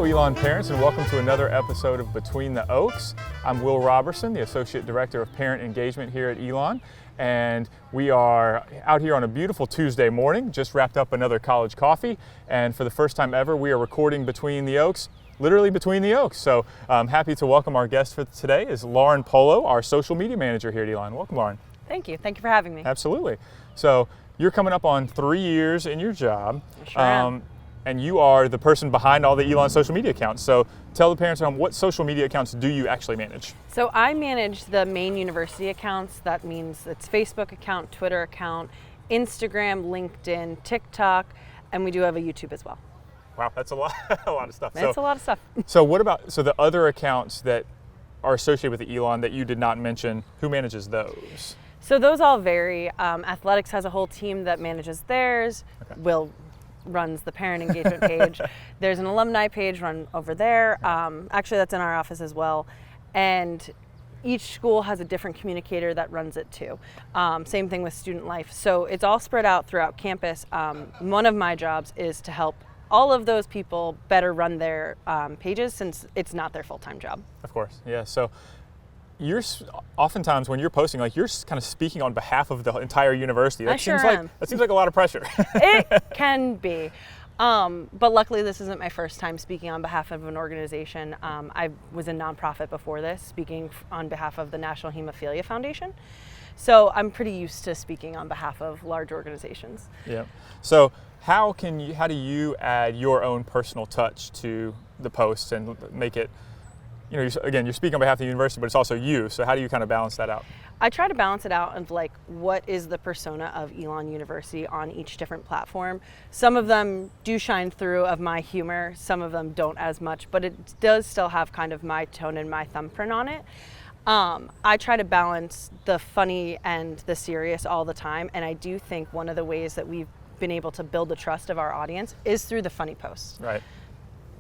Hello, Elon parents, and welcome to another episode of Between the Oaks. I'm Will Robertson, the Associate Director of Parent Engagement here at Elon, and we are out here on a beautiful Tuesday morning, just wrapped up another college coffee, and for the first time ever, we are recording Between the Oaks, literally between the oaks. So I'm happy to welcome our guest for today is Lauryn Polo, our social media manager here at Elon. Welcome, Lauryn. Thank you. Thank you for having me. Absolutely. So you're coming up on 3 years in your job. I sure am. And you are the person behind all the Elon social media accounts. So tell the parents at home, what social media accounts do you actually manage? So I manage the main university accounts. That means it's Facebook account, Twitter account, Instagram, LinkedIn, TikTok, and we do have a YouTube as well. Wow, that's a lot, a lot of stuff. That's a lot of stuff. So what about the other accounts that are associated with the Elon that you did not mention? Who manages those? So those all vary. Athletics has a whole team that manages theirs. Okay. Will runs the parent engagement page. There's an alumni page run over there. Actually, that's in our office as well. And each school has a different communicator that runs it too. Same thing with student life. So it's all spread out throughout campus. One of my jobs is to help all of those people better run their pages since it's not their full-time job. Of course, yeah. So you're oftentimes when you're posting, like you're kind of speaking on behalf of the entire university. That seems like a lot of pressure. It can be. But luckily this isn't my first time speaking on behalf of an organization. I was a nonprofit before this, speaking on behalf of the National Hemophilia Foundation. So I'm pretty used to speaking on behalf of large organizations. Yeah. So how do you add your own personal touch to the posts and make it, you know, again, you're speaking on behalf of the university, but it's also you. So how do you kind of balance that out? I try to balance it out of like, what is the persona of Elon University on each different platform? Some of them do shine through of my humor. Some of them don't as much, but it does still have kind of my tone and my thumbprint on it. I try to balance the funny and the serious all the time. And I do think one of the ways that we've been able to build the trust of our audience is through the funny posts. Right.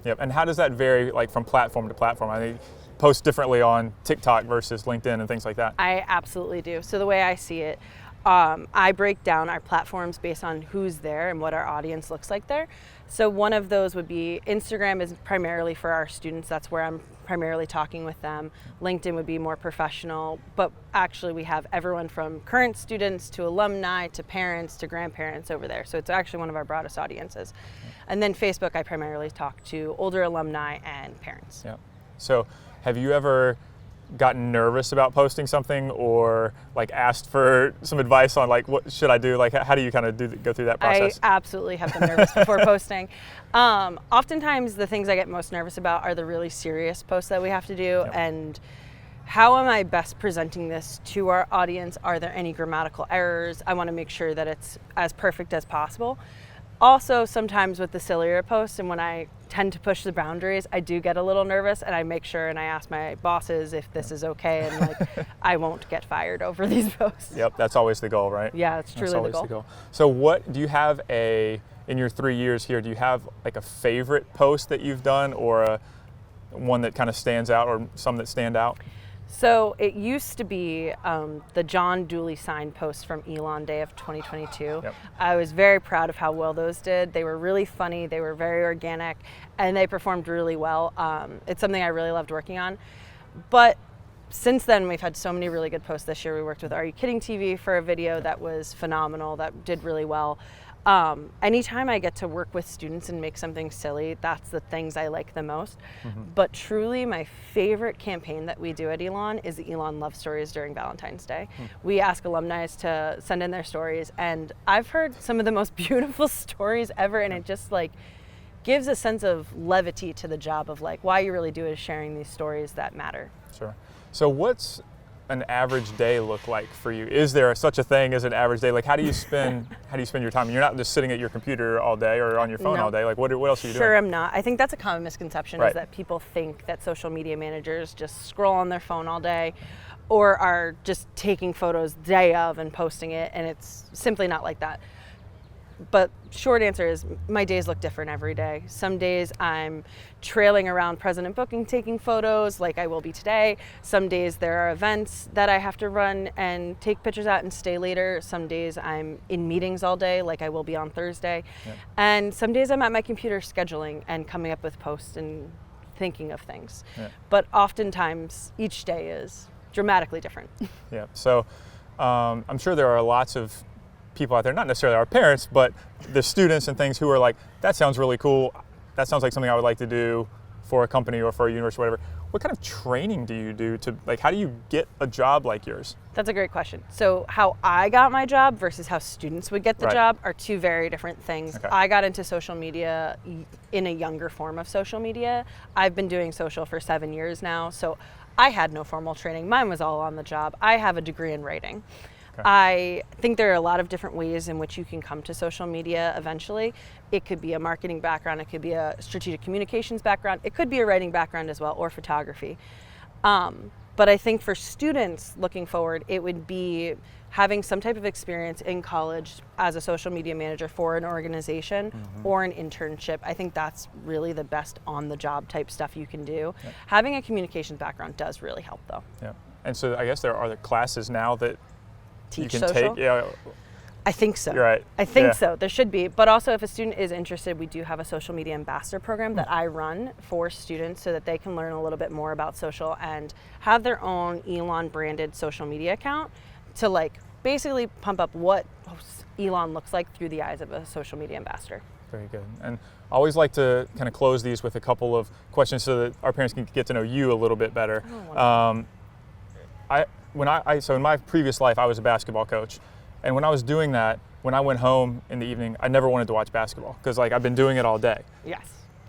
Yep. And how does that vary, like from platform to platform? I mean, post differently on TikTok versus LinkedIn and things like that. I absolutely do. So the way I see it, I break down our platforms based on who's there and what our audience looks like there. So one of those would be Instagram is primarily for our students. That's where I'm primarily talking with them. LinkedIn would be more professional, but actually we have everyone from current students to alumni to parents to grandparents over there. So it's actually one of our broadest audiences. And then Facebook, I primarily talk to older alumni and parents. Yeah. So have you ever gotten nervous about posting something or like asked for some advice on like what should I do? Like how do you kind of go through that process? I absolutely have been nervous before posting. Oftentimes the things I get most nervous about are the really serious posts that we have to do. Yep. And how am I best presenting this to our audience? Are there any grammatical errors? I want to make sure that it's as perfect as possible. Also, sometimes with the sillier posts and when I tend to push the boundaries, I do get a little nervous and I make sure and I ask my bosses if this is okay and like I won't get fired over these posts. Yep, that's always the goal, right? Yeah, it's truly the goal. So what do you have in your 3 years here, do you have like a favorite post that you've done or one that kind of stands out or some that stand out? So it used to be the John Dooley signed post from Elon Day of 2022. Yep. I was very proud of how well those did. They were really funny, they were very organic, and they performed really well. It's something I really loved working on. But since then, we've had so many really good posts this year. We worked with Are You Kidding TV for a video that was phenomenal, that did really well. Anytime I get to work with students and make something silly, that's the things I like the most. Mm-hmm. But truly my favorite campaign that we do at Elon is the Elon Love Stories during Valentine's Day. We ask alumni to send in their stories and I've heard some of the most beautiful stories ever and it just like gives a sense of levity to the job of like why you really do is sharing these stories that matter. Sure. So what's an average day look like for you? Is there such a thing as an average day? Like how do you spend your time? You're not just sitting at your computer all day or on your phone all day. Like what else are you doing? Sure, I'm not. I think that's a common misconception right. Is that people think that social media managers just scroll on their phone all day or are just taking photos day of and posting it, and it's simply not like that. But short answer is my days look different every day. Some days I'm trailing around President Booking taking photos like I will be today. Some days there are events that I have to run and take pictures at and stay later. Some days I'm in meetings all day like I will be on Thursday. Yep. And some days I'm at my computer scheduling and coming up with posts and thinking of things. Yep. But oftentimes each day is dramatically different. Yeah. So I'm sure there are lots of people out there, not necessarily our parents, but the students and things who are like, that sounds really cool. That sounds like something I would like to do for a company or for a university, whatever. What kind of training do you do to, like, how do you get a job like yours? That's a great question. So how I got my job versus how students would get the job are two very different things. Okay. I got into social media in a younger form of social media. I've been doing social for 7 years now, so I had no formal training. Mine was all on the job. I have a degree in writing. Okay. I think there are a lot of different ways in which you can come to social media eventually. It could be a marketing background, it could be a strategic communications background, it could be a writing background as well, or photography. But I think for students looking forward, it would be having some type of experience in college as a social media manager for an organization or an internship. I think that's really the best on-the-job type stuff you can do. Yeah. Having a communications background does really help though. Yeah. And so I guess there are the classes now that teach you can social? Take. Yeah. I think so. You're right. I think so. There should be. But also if a student is interested, we do have a social media ambassador program that I run for students so that they can learn a little bit more about social and have their own Elon branded social media account to like basically pump up what Elon looks like through the eyes of a social media ambassador. Very good. And I always like to kind of close these with a couple of questions so that our parents can get to know you a little bit better. So in my previous life, I was a basketball coach. And when I was doing that, when I went home in the evening, I never wanted to watch basketball because like I've been doing it all day. Yes.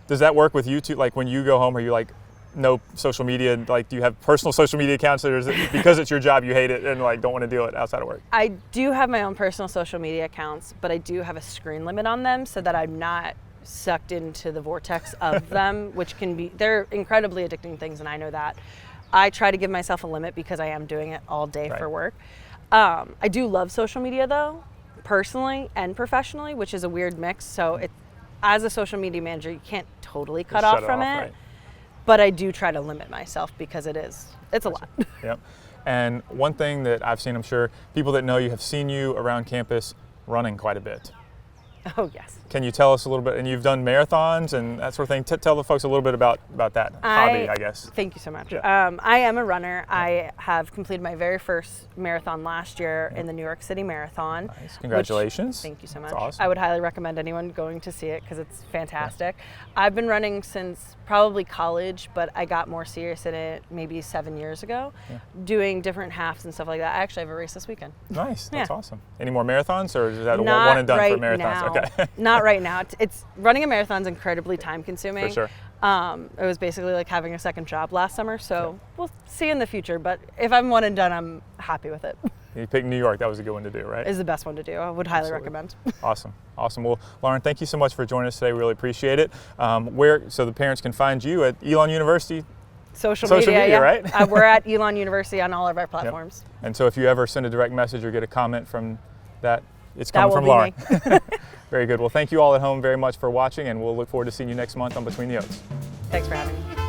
Does that work with you too? Like when you go home, are you like, no social media? Like, do you have personal social media accounts, or is it because it's your job you hate it and like don't want to do it outside of work? I do have my own personal social media accounts, but I do have a screen limit on them so that I'm not sucked into the vortex of them, which can be, they're incredibly addicting things, and I know that. I try to give myself a limit because I am doing it all day for work. I do love social media though, personally and professionally, which is a weird mix. So as a social media manager, you can't totally cut off from it. Right. But I do try to limit myself because it's a lot. Yep. And one thing that I've seen, I'm sure people that know you have seen you around campus running quite a bit. Oh, yes. Can you tell us a little bit, and you've done marathons and that sort of thing, tell the folks a little bit about that hobby, I guess. Thank you so much. Yeah. I am a runner. Yeah. I have completed my very first marathon last year in the New York City Marathon. Nice. Congratulations. Thank you so much. That's awesome. I would highly recommend anyone going to see it because it's fantastic. Yeah. I've been running since probably college, but I got more serious in it maybe 7 years ago, doing different halves and stuff like that. I actually have a race this weekend. Nice. That's awesome. Any more marathons, or is that one and done for marathons? Now. Okay. Not right now. It's running a marathon is incredibly time consuming. For sure. It was basically like having a second job last summer, so we'll see in the future. But if I'm one and done, I'm happy with it. You picked New York. That was a good one to do, right? Is the best one to do. I would highly recommend. Awesome. Well, Lauryn, thank you so much for joining us today. We really appreciate it. So the parents can find you at Elon University. Social media, right? We're at Elon University on all of our platforms. Yep. And so if you ever send a direct message or get a comment from that, it's coming from Lauryn. Very good. Well, thank you all at home very much for watching, and we'll look forward to seeing you next month on Between the Oaks. Thanks for having me.